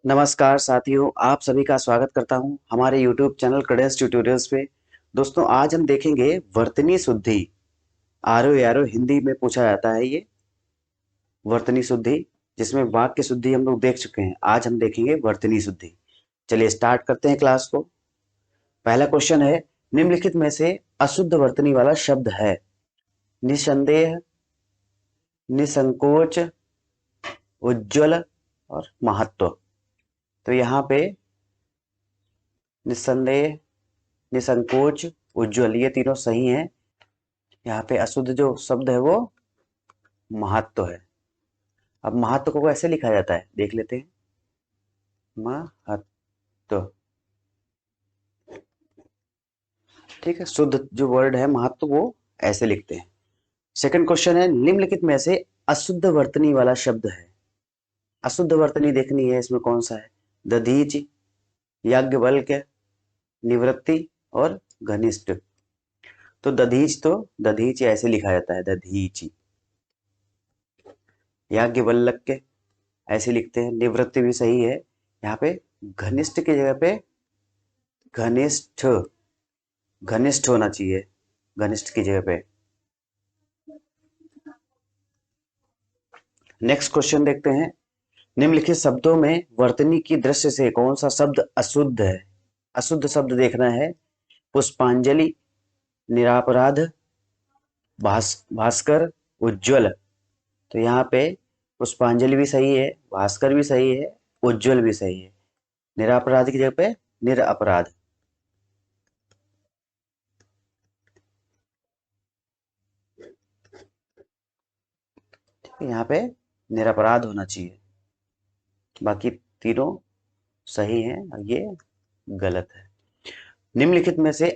नमस्कार साथियों, आप सभी का स्वागत करता हूं हमारे YouTube चैनल क्रेडेंस ट्यूटोरियल्स पे। दोस्तों, आज हम देखेंगे वर्तनी शुद्धि। आरो यारो हिंदी में पूछा जाता है ये वर्तनी शुद्धि, जिसमें वाक्य शुद्धि हम लोग देख चुके हैं। आज हम देखेंगे वर्तनी शुद्धि। चलिए स्टार्ट करते हैं क्लास को। पहला क्वेश्चन है, निम्नलिखित में से अशुद्ध वर्तनी वाला शब्द है? निसंदेह, निसंकोच, उज्ज्वल और महत्व। तो यहाँ पे निसंदेह, निसंकोच, उज्ज्वल, ये तीनों सही हैं। यहाँ पे अशुद्ध जो शब्द है वो महत्व है। अब महत्व को कैसे लिखा जाता है देख लेते हैं। महत्व, ठीक है। शुद्ध जो वर्ड है महत्व वो ऐसे लिखते हैं। सेकंड क्वेश्चन है, निम्नलिखित में से अशुद्ध वर्तनी वाला शब्द है? अशुद्ध वर्तनी देखनी है, इसमें कौन सा है? दधीचि, याज्ञवल्क्य, निवृत्ति और घनिष्ठ। तो दधीच ऐसे लिखा जाता है, दधीचि। याज्ञवल्क्य ऐसे लिखते हैं। निवृत्ति भी सही है। यहाँ पे घनिष्ठ की जगह पे घनिष्ठ, घनिष्ठ होना चाहिए, घनिष्ठ की जगह पे। नेक्स्ट क्वेश्चन देखते हैं, निम्नलिखित शब्दों में वर्तनी की दृष्टि से कौन सा शब्द अशुद्ध है? अशुद्ध शब्द देखना है। पुष्पांजलि, निरापराध, भास्कर, उज्ज्वल। तो यहाँ पे पुष्पांजलि भी सही है, भास्कर भी सही है, उज्ज्वल भी सही है। निरापराध की जगह पे निरपराध। यहाँ पे निरपराध होना चाहिए। बाकी तीनों सही हैं और ये गलत है। निम्नलिखित में से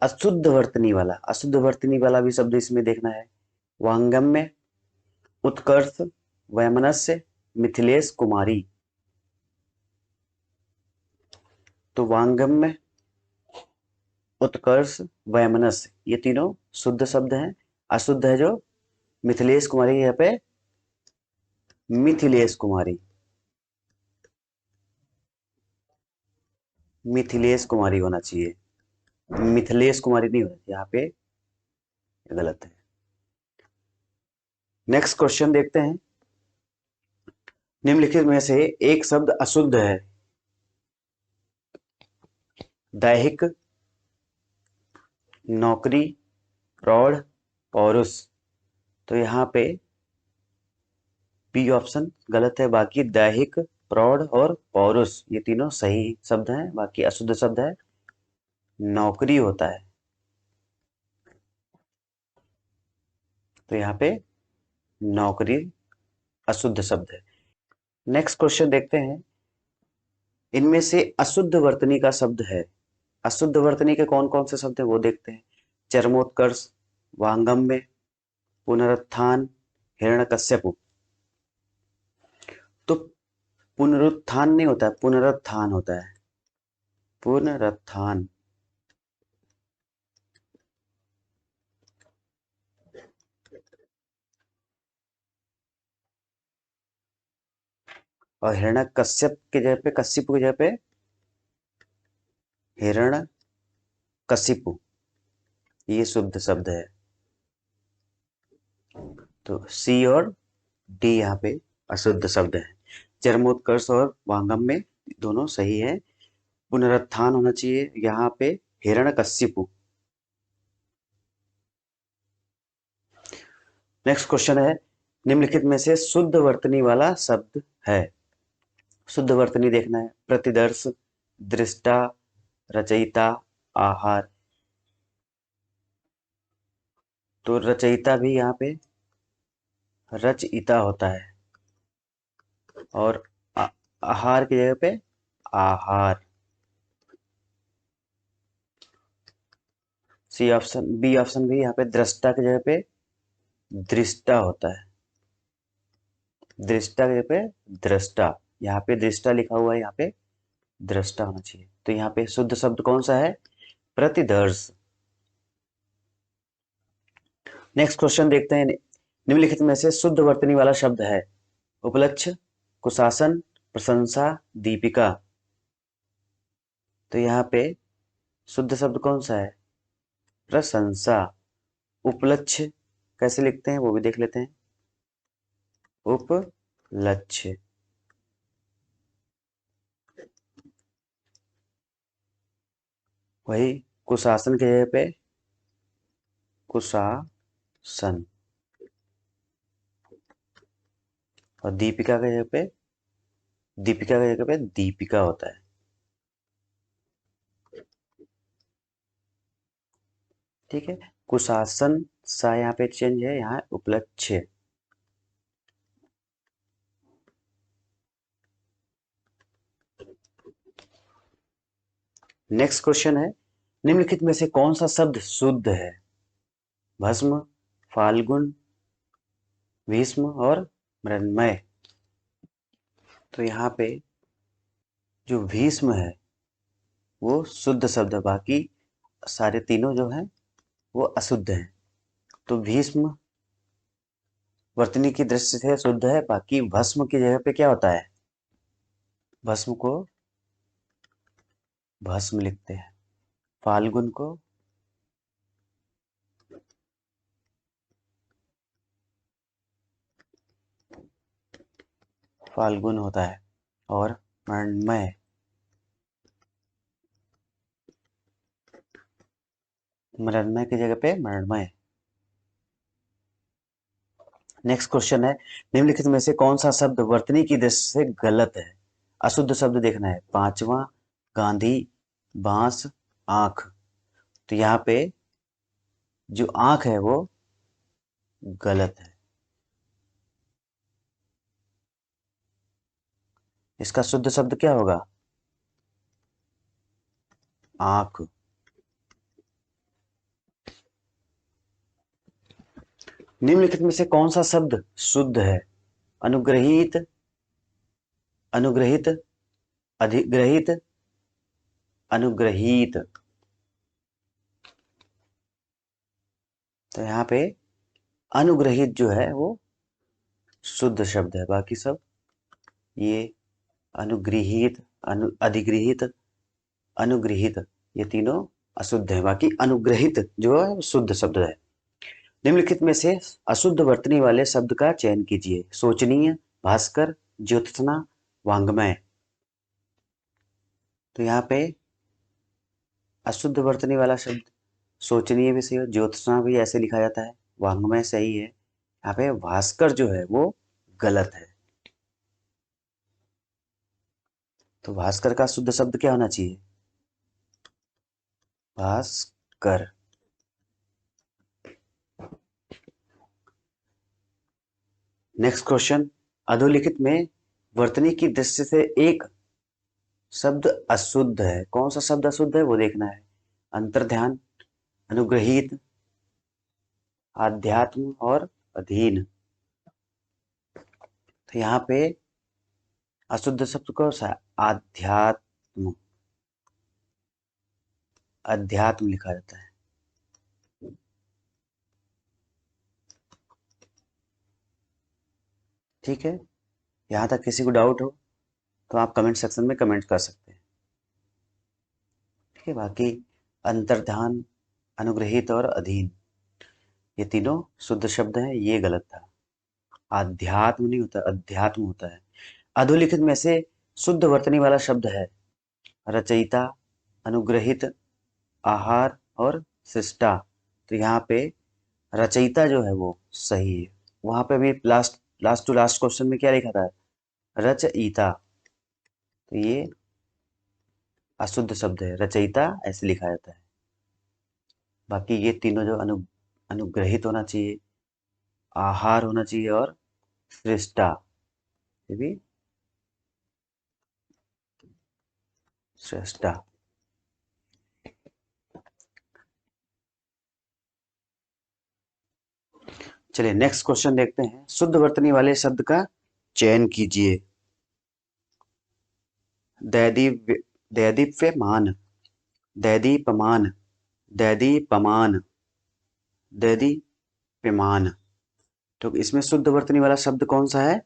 अशुद्ध वर्तनी वाला भी शब्द इसमें देखना है। वांगम्य, उत्कर्ष, वैमनस्य, मिथिलेश कुमारी। तो वांगम्य, उत्कर्ष, वैमनस्य, ये तीनों शुद्ध शब्द हैं। अशुद्ध है जो मिथिलेश कुमारी, यहाँ पे मिथिलेश कुमारी, मिथिलेश कुमारी होना चाहिए, मिथिलेश कुमारी नहीं होना चाहिए, यहाँ पे गलत है। नेक्स्ट क्वेश्चन देखते हैं, निम्नलिखित में से एक शब्द अशुद्ध है? दैहिक, नौकरी, प्रौढ़, पौरुष। तो यहाँ पे बी ऑप्शन गलत है। बाकी दैहिक, प्रौढ़ और पौरुष ये तीनों सही शब्द हैं। बाकी अशुद्ध शब्द है नौकरी होता है। तो यहाँ पे नौकरी अशुद्ध शब्द है। नेक्स्ट क्वेश्चन देखते हैं, इनमें से अशुद्ध वर्तनी का शब्द है? अशुद्ध वर्तनी के कौन कौन से शब्द हैं वो देखते हैं। चरमोत्कर्ष, वांगम्य, पुनरुत्थान, हिरण्यकश्यपु। तो पुनरुत्थान नहीं होता है, पुनरुत्थान होता है, पुनरुत्थान। और हिरण्यकश्यप की जगह पे, कश्यप की जगह पे हिरण्यकशिपु, ये शुद्ध शब्द है। तो सी और डी यहाँ पे अशुद्ध शब्द है। चरमोत्कर्ष और वांगम में दोनों सही है। पुनरुत्थान होना चाहिए यहाँ पे हिरण्यकशिपु। नेक्स्ट क्वेश्चन है, निम्नलिखित में से शुद्ध वर्तनी वाला शब्द है? शुद्ध वर्तनी देखना है। प्रतिदर्श, दृष्टा, रचयिता, आहार। तो रचयिता भी यहाँ पे रचयिता होता है और आहार की जगह पे आहार। सी ऑप्शन, बी ऑप्शन भी यहाँ पे दृष्टा की जगह पे दृष्टा होता है, दृष्टा की जगह पे दृष्टा। यहाँ पे दृष्टा लिखा हुआ है, यहाँ पे दृष्टा होना चाहिए। तो यहाँ पे शुद्ध शब्द कौन सा है? प्रतिदर्श। नेक्स्ट क्वेश्चन देखते हैं, निम्नलिखित में से शुद्ध वर्तनी वाला शब्द है? उपलक्ष्य, कुशासन, प्रशंसा, दीपिका। तो यहाँ पे शुद्ध शब्द कौन सा है? प्रशंसा। उपलक्ष्य कैसे लिखते हैं वो भी देख लेते हैं। उपलक्ष्य। वही कुशासन के जगह पे कुशासन, और दीपिका की जगह पे दीपिका होता है। ठीक है, कुशासन सा यहाँ पे चेंज है, यहाँ उपलक्ष्य। नेक्स्ट क्वेश्चन है, निम्नलिखित में से कौन सा शब्द शुद्ध है? भस्म, फाल्गुन, भीष्म और मृण्मय। तो यहाँ पे जो भीष्म है वो शुद्ध शब्द है, बाकी सारे तीनों जो हैं वो अशुद्ध हैं। तो भीष्म वर्तनी की दृष्टि से शुद्ध है, बाकी भस्म की जगह पे क्या होता है? भस्म को भस्म लिखते हैं, फाल्गुन को फाल्गुन होता है, और मृण्मय मृण्मय की जगह पे मृण्मय। नेक्स्ट क्वेश्चन है, निम्नलिखित में से कौन सा शब्द वर्तनी की दृष्टि से गलत है? अशुद्ध शब्द देखना है। पांचवा, गांधी, बांस, आंख। तो यहाँ पे जो आंख है वो गलत है। इसका शुद्ध शब्द क्या होगा? आंख। निम्नलिखित में से कौन सा शब्द शुद्ध है? अनुग्रहित, अनुग्रहित, अधिग्रहित, अनुग्रहित। तो यहाँ पे अनुग्रहित जो है वो शुद्ध शब्द है, बाकी सब ये अनुग्रहित, अधिग्रहित, अनुग्रहित, ये तीनों अशुद्ध है, बाकी अनुग्रहित जो है वो शुद्ध शब्द है। निम्नलिखित में से अशुद्ध वर्तनी वाले शब्द का चयन कीजिए। शोचनीय, भास्कर, ज्योत्सना, वांग्मय। तो यहाँ पे अशुद्ध वर्तनी वाला शब्द शोचनीय भी सही है, ज्योत्सना भी ऐसे लिखा जाता है, वांग्मय सही है। यहाँ पे भास्कर जो है वो गलत है। तो भास्कर का शुद्ध शब्द क्या होना चाहिए? भास्कर। नेक्स्ट क्वेश्चन, अधोलिखित में वर्तनी की दृष्टि से एक शब्द अशुद्ध है। कौन सा शब्द अशुद्ध है वो देखना है। अंतर्ध्यान, अनुग्रहित, आध्यात्म और अधीन। तो यहाँ पे अशुद्ध शब्द कौन सा है? आध्यात्म, अध्यात्म लिखा जाता है। ठीक है, यहाँ तक किसी को डाउट हो तो आप कमेंट सेक्शन में कमेंट कर सकते हैं। ठीक है, बाकी अंतर्ध्यान, अनुग्रहित और अधीन ये तीनों शुद्ध शब्द हैं, ये गलत था। आध्यात्म नहीं होता, अध्यात्म होता है। अधोलिखित में से शुद्ध वर्तनी वाला शब्द है रचयिता, अनुग्रहित, आहार और सृष्टा। तो यहाँ पे रचयिता जो है वो सही है। वहां पे भी last last to last question में क्या लिखा था? रचयिता। तो ये अशुद्ध शब्द है, रचयिता ऐसे लिखा जाता है। बाकी ये तीनों जो अनुग्रहित होना चाहिए, आहार होना चाहिए और सृष्टा, ये भी सृष्टा। चलिए नेक्स्ट क्वेश्चन देखते हैं। शुद्ध वर्तनी वाले शब्द का चयन कीजिए। दैदीव्य, दैदीप्यमान, दैदीपमान, दैदीपमान, दैदीप्यमान। तो इसमें शुद्ध वर्तनी वाला शब्द कौन सा है?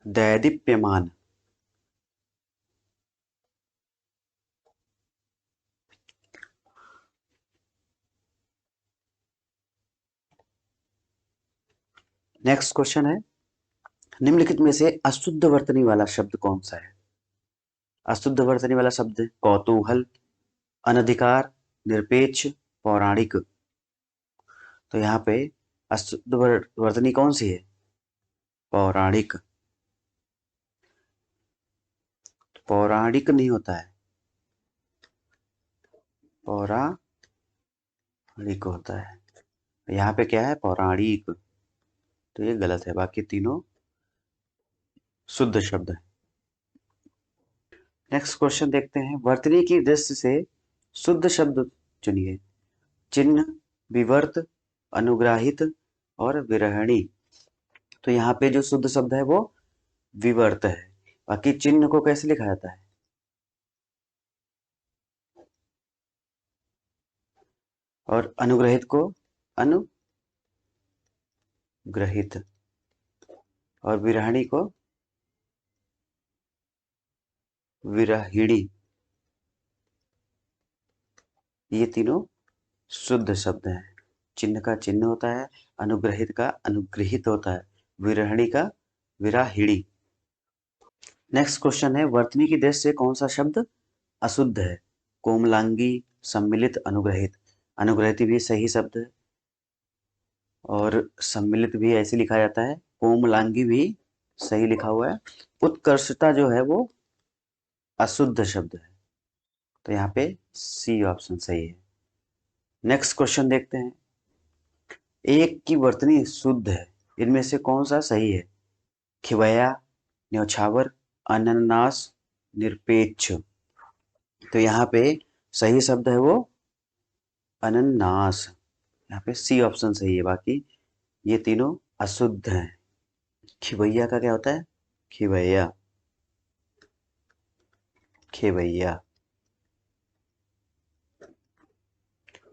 दैदीप्यमान। नेक्स्ट क्वेश्चन है, निम्नलिखित में से अशुद्ध वर्तनी वाला शब्द कौन सा है? अशुद्ध वर्तनी वाला शब्द कौतूहल, अनधिकार, निरपेक्ष, पौराणिक। तो यहाँ पे अशुद्ध वर्तनी कौन सी है? पौराणिक। पौराणिक नहीं होता है, पौराणिक होता है। यहाँ पे क्या है? पौराणिक। तो ये गलत है, बाकी तीनों शुद्ध शब्द है। नेक्स्ट क्वेश्चन देखते हैं, वर्तनी की दृष्टि से शुद्ध शब्द चुनिए। चिन्ह, विवर्त, अनुग्राहित और विरहणी। तो यहाँ पे जो शुद्ध शब्द है वो विवर्त है। बाकी चिन्ह को कैसे लिखा जाता है? और अनुग्रहित को अनुग्रहित, और विरहणी को विरहिणी। ये तीनों शुद्ध शब्द हैं। चिन्ह का चिन्ह होता है, अनुग्रहित का अनुग्रहित होता है, विरहिणी का विराहिणी। नेक्स्ट क्वेश्चन है, वर्तनी की दृष्टि से कौन सा शब्द अशुद्ध है? कोमलांगी, सम्मिलित, अनुग्रहित। अनुग्रहित भी सही शब्द है, और सम्मिलित भी ऐसे लिखा जाता है। कोमलांगी भी सही लिखा हुआ है। उत्कर्षता जो है वो अशुद्ध शब्द है। तो यहाँ पे सी ऑप्शन सही है। नेक्स्ट क्वेश्चन देखते हैं, एक की वर्तनी शुद्ध है, इनमें से कौन सा सही है? खिवया, न्यौछावर, अनन्नास, निरपेक्ष। तो यहाँ पे सही शब्द है वो अनन्नास। यहाँ पे सी ऑप्शन सही है, बाकी ये तीनों अशुद्ध हैं। खिवैया का क्या होता है? खिवैया, खेवैया।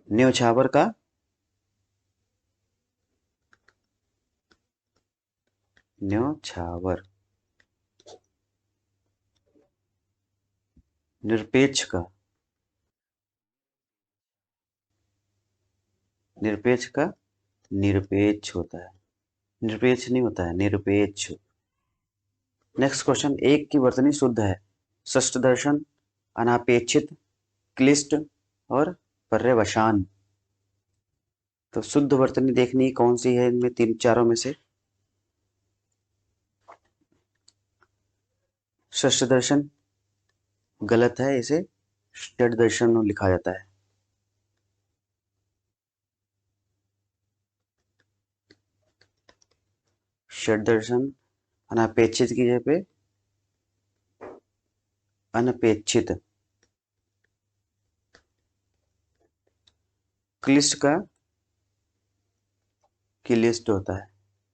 न्यौछावर का न्यौछावर। निरपेक्ष का निरपेक्ष का निरपेक्ष होता है, निरपेक्ष नहीं होता है, निरपेक्ष। नेक्स्ट क्वेश्चन, एक की वर्तनी शुद्ध है, षष्ठ दर्शन, अनापेक्षित, क्लिष्ट और पर्यवसान। तो शुद्ध वर्तनी देखनी कौन सी है इनमें तीन चारों में से? षष्ठ दर्शन गलत है, इसे षड दर्शन लिखा जाता है। षड दर्शन अनापेक्षित की जगह पे अनपेक्षित। क्लिष्ट का क्लिष्ट होता है,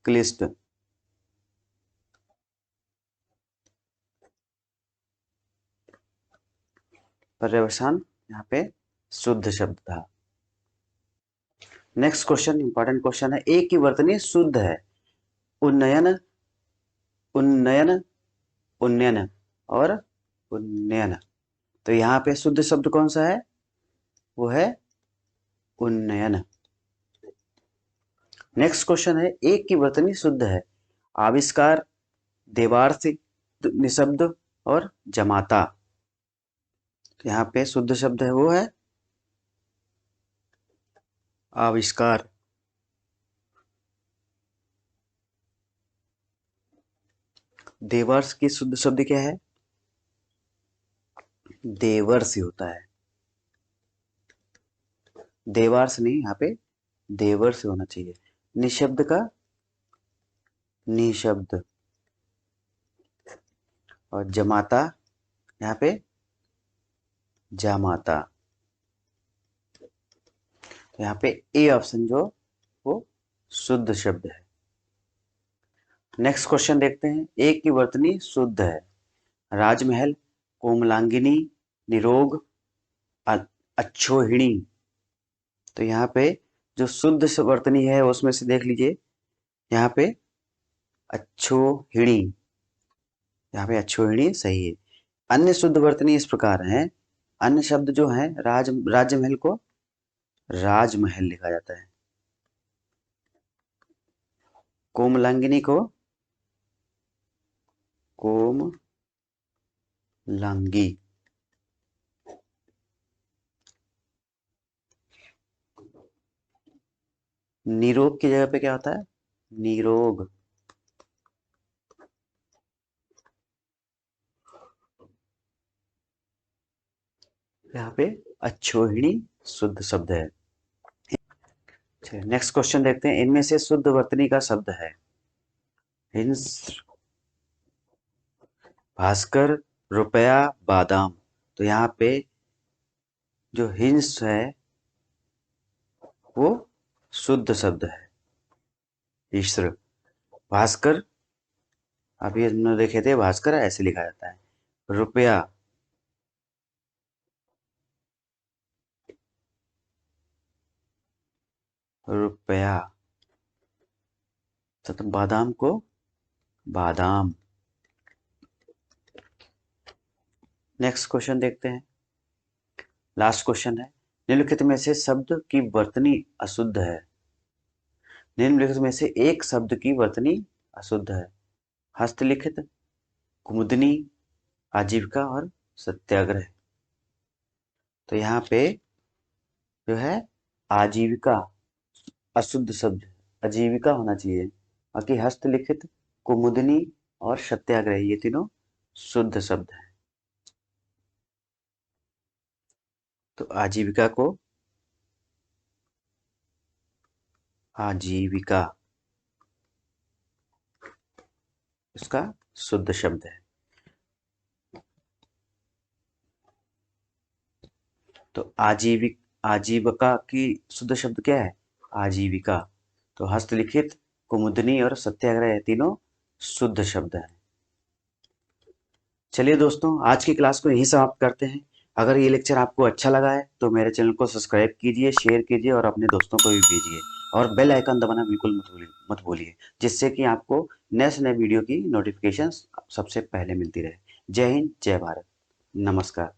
क्लिष्ट। पर्यवसान यहाँ पे शुद्ध शब्द था। नेक्स्ट क्वेश्चन इंपॉर्टेंट क्वेश्चन है, एक की वर्तनी शुद्ध है, उन्नयन, उन्नयन, उन्नयन और उन्नयन। तो यहाँ पे शुद्ध शब्द कौन सा है? वो है उन्नयन। नेक्स्ट क्वेश्चन है, एक की वर्तनी शुद्ध है, आविष्कार, देवार्थ, निशब्द और जमाता। तो यहाँ पे शुद्ध शब्द है वो है आविष्कार। देवर्ष की शुद्ध शब्द क्या है? देवर्ष होता है, देवार्ष नहीं, यहाँ पे देवर्ष होना चाहिए। निशब्द का निशब्द, और जमाता यहाँ पे जामाता। यहाँ पे ए ऑप्शन जो वो शुद्ध शब्द है। नेक्स्ट क्वेश्चन देखते हैं, एक की वर्तनी शुद्ध है, राजमहल, कोमलांगिनी, निरोग, अच्छोहिणी। तो यहाँ पे जो शुद्ध वर्तनी है उसमें से देख लीजिए, यहाँ पे अच्छोहिणी। यहाँ पे अक्षोहिणी सही है। अन्य शुद्ध वर्तनी इस प्रकार हैं। अन्य शब्द जो हैं, राजमहल को राजमहल लिखा जाता है। कोमलांगिनी को कोमलांगी। निरोग की जगह पे क्या होता है? निरोग। यहाँ पे अक्षोहिणी शुद्ध शब्द है। नेक्स्ट क्वेश्चन देखते हैं। इनमें से शुद्ध वर्तनी का शब्द है हिंस, भास्कर, रुपया, बादाम। तो यहाँ पे जो हिंस है वो शुद्ध शब्द है। ईश्वर, भास्कर, अभी हमने देखे थे भास्कर ऐसे लिखा जाता है। रुपया, रुपया। तो बादाम को बादाम। नेक्स्ट क्वेश्चन देखते हैं। लास्ट क्वेश्चन है। निम्नलिखित में से शब्द की वर्तनी अशुद्ध है। निम्नलिखित में से एक शब्द की वर्तनी अशुद्ध है। हस्तलिखित, कुमुदनी, आजीविका और सत्याग्रह। तो यहाँ पे जो है आजीविका अशुद्ध शब्द, आजीविका होना चाहिए। बाकी हस्तलिखित, कुमुदनी और सत्याग्रह ये तीनों शुद्ध शब्द हैं। तो आजीविका को आजीविका इसका शुद्ध शब्द है। तो आजीविका की शुद्ध शब्द क्या है? आजीविका। तो हस्तलिखित, कुमुदनी और सत्याग्रह तीनों शुद्ध शब्द हैं। चलिए दोस्तों, आज की क्लास को यहीं समाप्त करते हैं। अगर ये लेक्चर आपको अच्छा लगा है तो मेरे चैनल को सब्सक्राइब कीजिए, शेयर कीजिए और अपने दोस्तों को भी भेजिए। और बेल आइकन दबाना बिल्कुल मत भूलिए, जिससे कि आपको नए से नए वीडियो की नोटिफिकेशन सबसे पहले मिलती रहे। जय हिंद, जय भारत, नमस्कार।